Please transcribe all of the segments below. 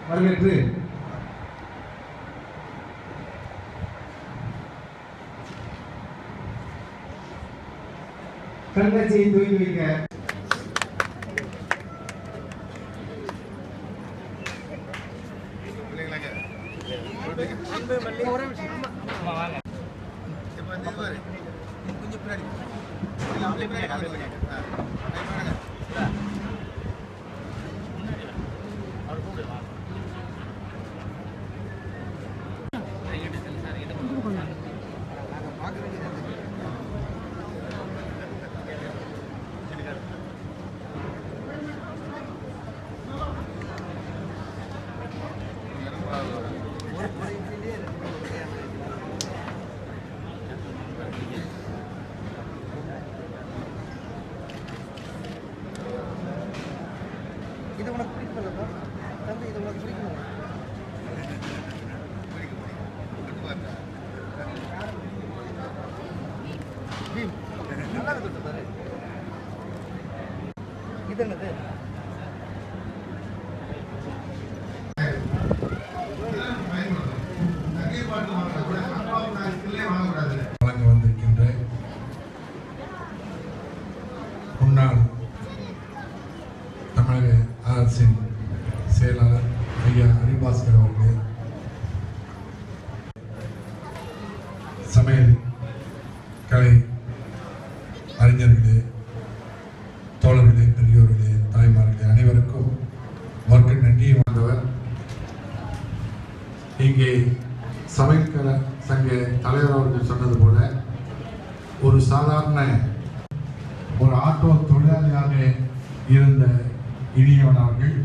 வரவேற்று கண்காட்சியை துவங்கி வைக்க இது உனக்கு பிடிக்கல தம்பி, இது உனக்கு பிடிக்கல. நல்லா இருக்கு பாரு. இது என்னது? வழங்க வந்திருக்கின்ற முன்னாள் தமிழக அரசின் செயலாளர் ஐயா ஹரிபாஸ்கர் அவர்களே, சமையல் கலை அறிஞர்களே, தோழர்களே, பெரியோர்களே, தாய்மார்களே, அனைவருக்கும் அவருக்கு நன்றி வந்தவர். இங்கே சமையல்கல சங்க தலைவர் அவர்கள் சொன்னது போல ஒரு சாதாரண ஒரு ஆட்டோ தொழிலாளியாக இருந்த இனியவன் அவர்கள்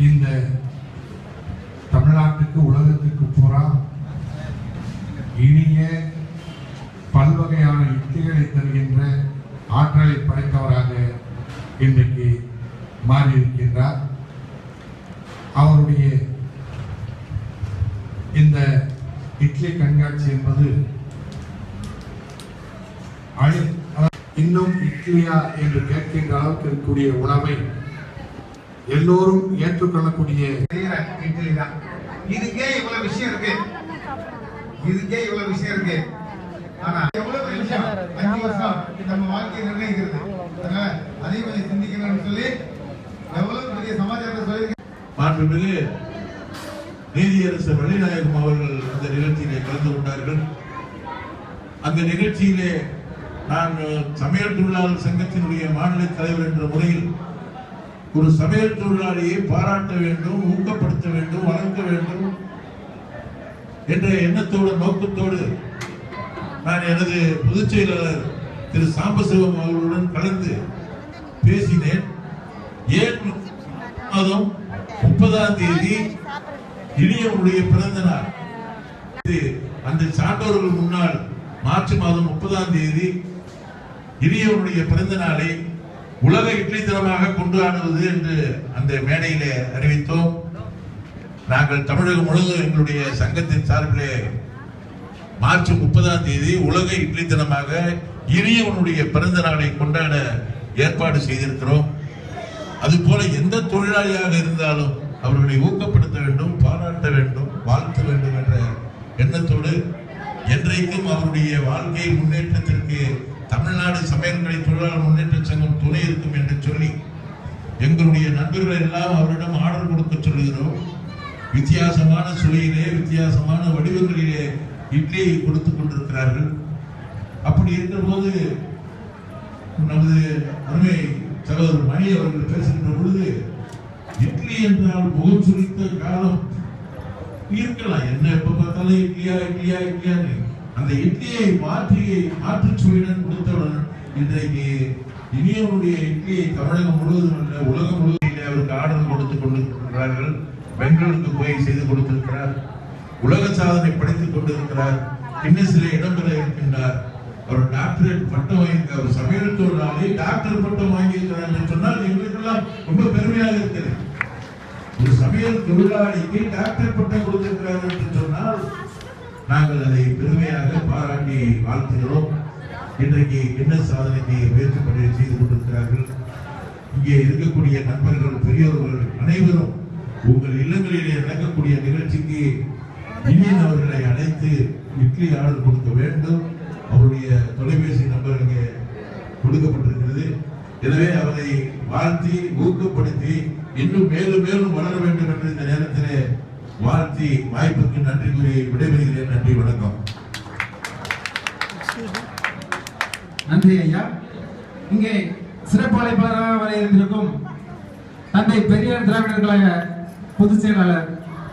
இந்த தமிழ்நாட்டுக்கு உலகத்துக்கு பூரா இனிய பல்வகையான யுக்திகளை தருகின்ற ஆற்றலை படைத்தவராக இன்றைக்கு மாறியிருக்கின்றார். அவருடைய இந்த இட்லி கண்காட்சி என்பது இன்னும் இட்லியா என்று கேட்கின்ற அளவுக்கு இருக்கக்கூடிய உணவை எல்லோரும் ஏற்றுக்கொள்ளக்கூடிய இட்லி தான். இதுக்கே இவ்வளவு விஷயம் இருக்கு, ஆனா எவ்வளவு விஷயம் 5 வருஷம் நம்ம வாழ்க்கையை நிர்ணயிக்கிறது. அதனால அதையும் கொஞ்சம் சிந்திக்கணும்னு சொல்லி எவ்வளவு பெரிய சமாச்சாரத்தை சொல்லி மாண்புமிகு நீதியரசர் வள்ளிநாயகம் அவர்கள் அந்த நிகழ்ச்சியிலே கலந்து கொண்டார்கள். அந்த நிகழ்ச்சியிலே நான் சமையல் தொழிலாளர் சங்கத்தினுடைய மாநில தலைவர் என்ற முறையில் ஒரு சமையல் தொழிலாளியை பாராட்ட வேண்டும், ஊக்கப்படுத்த வேண்டும், வளர்க்க வேண்டும் என்ற எண்ணத்தோடு நோக்கத்தோடு நான் எனது பொதுச் செயலாளர் திரு சாம்பசிவம் அவர்களுடன் கலந்து பேசினேன். ஏன் மாதம் 30ஆம் தேதி இனியவனுடைய பிறந்த நாள். அந்த சான்றோர்கள் முன்னால் மார்ச் மாதம் 30ஆம் தேதி இனியவனுடைய பிறந்த நாளை உலக இட்லி தினமாக கொண்டாடுவது என்று அந்த மேடையிலே அறிவித்தோம். நாங்கள் தமிழகம் முழுவதும் எங்களுடைய சங்கத்தின் சார்பிலே மார்ச் 30ஆம் தேதி உலக இட்லி தினமாக இனியவனுடைய பிறந்த நாளை கொண்டாட ஏற்பாடு செய்திருக்கிறோம். அதுபோல எந்த தொழிலாளியாக இருந்தாலும் அவர்களை ஊக்கப்படுத்த வேண்டும், பாராட்ட வேண்டும், வாழ்த்த வேண்டும் என்ற எண்ணத்தோடு என்றைக்கும் அவருடைய வாழ்க்கை முன்னேற்றத்திற்கு தமிழ்நாடு சமையல்கலை தொழிலாளர் முன்னேற்ற சங்கம் துணை இருக்கும் என்று சொல்லி எங்களுடைய நண்பர்கள் எல்லாம் அவரிடம் ஆர்டர் கொடுக்க சொல்லுகிறோம். வித்தியாசமான சுவையிலே, வித்தியாசமான வடிவங்களிலே இட்லியை கொடுத்துக் கொண்டிருக்கிறார்கள். அப்படி இருக்கிற போது நமது அருமை சகோதரர் மணி அவர்கள் பேசுகின்ற பொழுது இட்லி என்றால் முகம் சுழித்த காலம் இருக்கலாம், என்ன எப்ப பார்த்தாலும் இட்லியா இட்லியா இட்லியான்னு அந்த இட்லியை மாற்று சுவையுடன் கொடுத்தவுடன் இன்றைக்கு இனியவனுடைய இட்லியை தமிழகம் முழுவதும் அல்ல உலகம் முழுவதும் அவருக்கு ஆர்டர் கொடுத்துக் கொண்டிருக்கிறார்கள். பெங்களூருக்கு போய் செய்து கொடுத்திருக்கிறார், உலக சாதனை படித்துக் கொண்டிருக்கிறார், கின்னஸிலே இடம்பெற இருக்கின்றார். அவர் டாக்டரேட் பட்டம் வாங்கியிருக்கார், அவர் சமையல் தொழிலாளி டாக்டர் பட்டம் வாங்கியிருக்கிறார் என்று சொன்னால் எங்களுக்கெல்லாம் ரொம்ப பெருமையாக இருக்கிறது. ஒரு சமையல் தொழிலாளிக்கு டாக்டர் பட்டம் கொடுத்திருக்கிறார் என்று சொன்னால் நாங்கள் அதை பெருமையாக பாராட்டி வாழ்த்துகிறோம். இன்றைக்கு கின்னஸ் சாதனைக்கு முயற்சி செய்து கொண்டிருக்கிறார்கள். இங்கே இருக்கக்கூடிய நண்பர்கள், பெரியவர்கள் அனைவரும் உங்கள் இல்லங்களிலே நடக்கக்கூடிய நிகழ்ச்சிக்கு இனியன் அவர்களை அழைத்து இட்லி ஆர்டர் கொடுக்க வேண்டும். அவருடைய தொலைபேசி நம்பர் இங்கே கொடுக்கப்பட்டிருக்கிறது. எனவே அவரை வாழ்த்தி ஊக்கப்படுத்தி இன்னும் மேலும் மேலும் வளர வேண்டும் என்று இந்த நேரத்திலே வாழ்த்தி வாய்ப்புக்கு நன்றி கூறி விடைபெறுகிறேன். நன்றி, வணக்கம். நன்றி ஐயா. இங்கே சிறப்பு அழைப்பாளராக வர இருந்திருக்கும் தந்தை பெரியார் திராவிடர் கழக பொதுச் செயலாளர்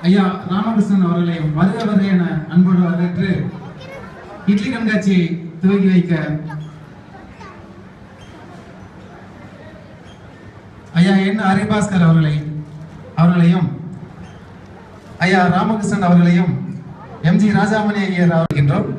ஐயா ராமகிருஷ்ணன் அவர்களையும் வருக வருக என அன்போடு வரவேற்று இட்லி கண்காட்சியை துவக்கி வைக்க ஐயா என் ஹரிபாஸ்கர் அவர்களையும் ஐயா ராமகிருஷ்ணன் அவர்களையும் எம்ஜி ராஜாமணி ஐயர் அவர்கின்றோம்.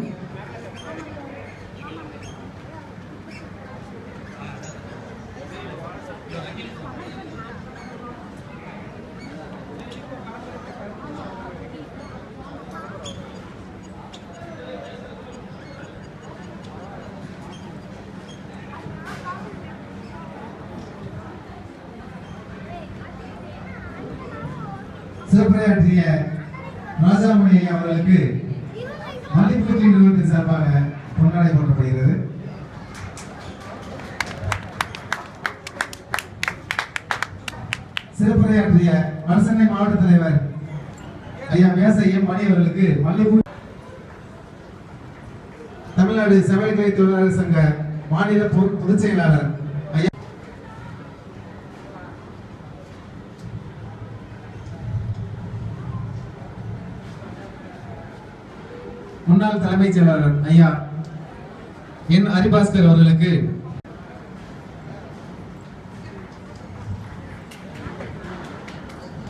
சிறப்புரையாற்றிய ராஜாமணி அவர்களுக்கு மல்லிப்பூச்சி நிறுவனத்தின் சார்பாக பொன்னாடை போற்றப்படுகிறது. சிறப்புரையாற்றிய வடசென்னை மாவட்ட தலைவர் ஐயா மேசையம் மணி அவர்களுக்கு மல்லிப்பூ தமிழ்நாடு செவிலியர் தொழிலாளர் சங்க மாநில பொதுச் செயலாளர் ஐயா முன்னாள் தலைமைச் செயலாளர் ஐயா என் ஹரிபாஸ்கர் அவர்களுக்கு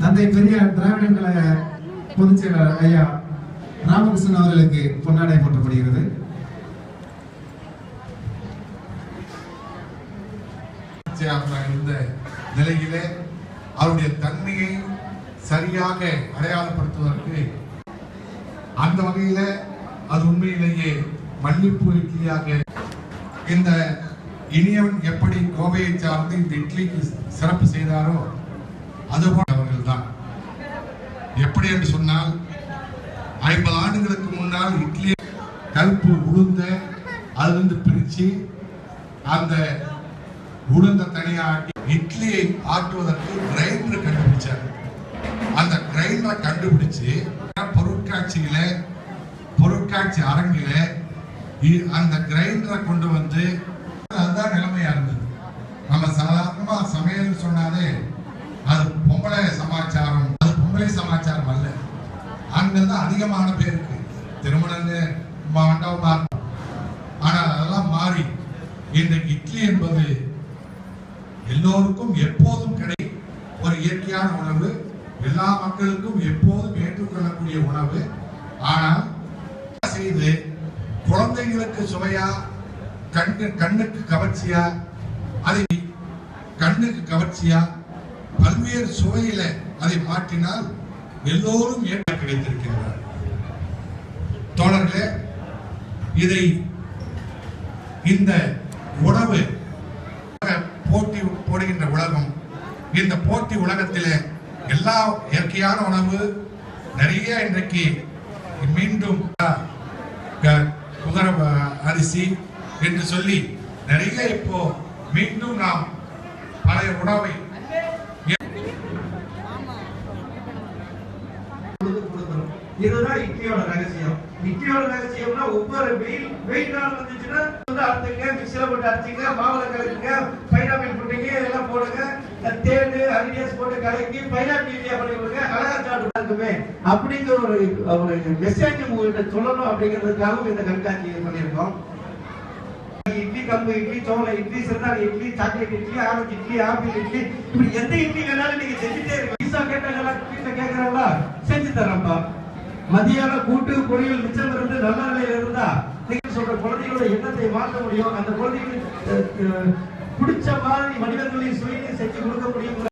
தந்தை பெரியார் திராவிடர் கழக பொதுச் செயலாளர் ஐயா ராமகிருஷ்ணன் அவர்களுக்கு பொன்னாடை போற்றப்படுகிறது. இந்த நிலையிலே அவருடைய தன்மையை சரியாக அடையாளப்படுத்துவதற்கு அந்த வகையில அது உண்மையிலேயே மல்லிப்பூ இட்லியாக இந்த இனியவன் எப்படி கோவையை சார்ந்து இந்த இட்லிக்கு சிறப்பு செய்தாரோ அதுபோல் அவர்கள் தான். எப்படி என்று சொன்னால் 50 ஆண்டுகளுக்கு முன்னால் இட்லி கருப்பு உளுந்த அதிலிருந்து பிரிச்சு அந்த உளுந்த தனியாட்டி இட்லியை ஆட்டுவதற்கு கிரைண்டர் கண்டுபிடிச்சார். அந்த கிரைண்டரை கண்டுபிடிச்சு பொருட்காட்சி அரங்கில அந்த கிரைண்டரை கொண்டு வந்து அதுதான் நிலைமையா இருந்தது. நம்ம சாதாரணமா சமையல் சொன்னாலே அது பொம்பளை சமாச்சாரம், அது பொம்பளை சமாச்சாரம் அல்ல. ஆண்கள் தான் அதிகமான பேருக்கு திருமணம் மண்டபம். ஆனால் அதெல்லாம் மாறி இன்றைக்கு இட்லி என்பது எல்லோருக்கும் எப்போதும் கிடைக்கும் ஒரு இயற்கையான உணவு, எல்லா மக்களுக்கும் எப்போதும் ஏற்றுக்கொள்ளக்கூடிய உணவு. ஆனால் செய்து குழந்தைகளுக்கு சுவையா, கண்ணுக்கு கவர்ச்சியா, அதை கண்ணுக்கு கவர்ச்சியா பல்வேறு சுவையில அதை மாற்றினால் எல்லோரும் ஏற்க கிடைத்திருக்கிறார். தோழர்களே, இதை இந்த உணவு போட்டி போடுகின்ற உலகம், இந்த போட்டி உலகத்திலே எல்லா இயற்கையான உணவு நிறைய இன்றைக்கு மீண்டும் குதிரை அரிசி என்று சொல்லி நிறைய இப்போ மீண்டும் நாம் பழைய உணவை இதுதான் இட்லியோட ரகசியம். இட்லியோட ரகசியம்னா ஒவ்வொரு வெயில் நாள் வந்துச்சுன்னா அரைச்சிங்க, மிக்சில போட்டு அரைச்சிங்க, மாவுல கலக்குங்க, பைனாப்பிள் போட்டீங்க, இதெல்லாம் போடுங்க, தேன் அரிடியஸ் போட்டு கலக்கி பைனாப்பிள் இட்லியா பண்ணி கொடுங்க, அழகா சாப்பிடுமே அப்படிங்கிற ஒரு மெசேஜ் உங்ககிட்ட சொல்லணும் அப்படிங்கிறதுக்காகவும் இந்த கண்காட்சி பண்ணியிருக்கோம். இட்லி, கம்பு இட்லி, சோள இட்லி, சிறுதானி idli, chocolate idli, orange idli, apple idli, இப்படி எந்த இட்லி வேணாலும் நீங்க செஞ்சுட்டே இருக்கீங்க. பீஸா கேட்டாங்களா, வீட்டுல கேட்கறாங்களா, செஞ்சு தரப்பா. மதியான கூட்டு பொரியல் மிச்சம் இருந்து நல்ல நிலையில இருந்தா நீங்க சொல்ற குழந்தைகளோட எண்ணத்தை மாற்ற முடியும். அந்த குழந்தைகளுக்கு பிடிச்ச மாதிரி மனிதர்களின் சுவையை செஞ்சு கொடுக்க முடியும்.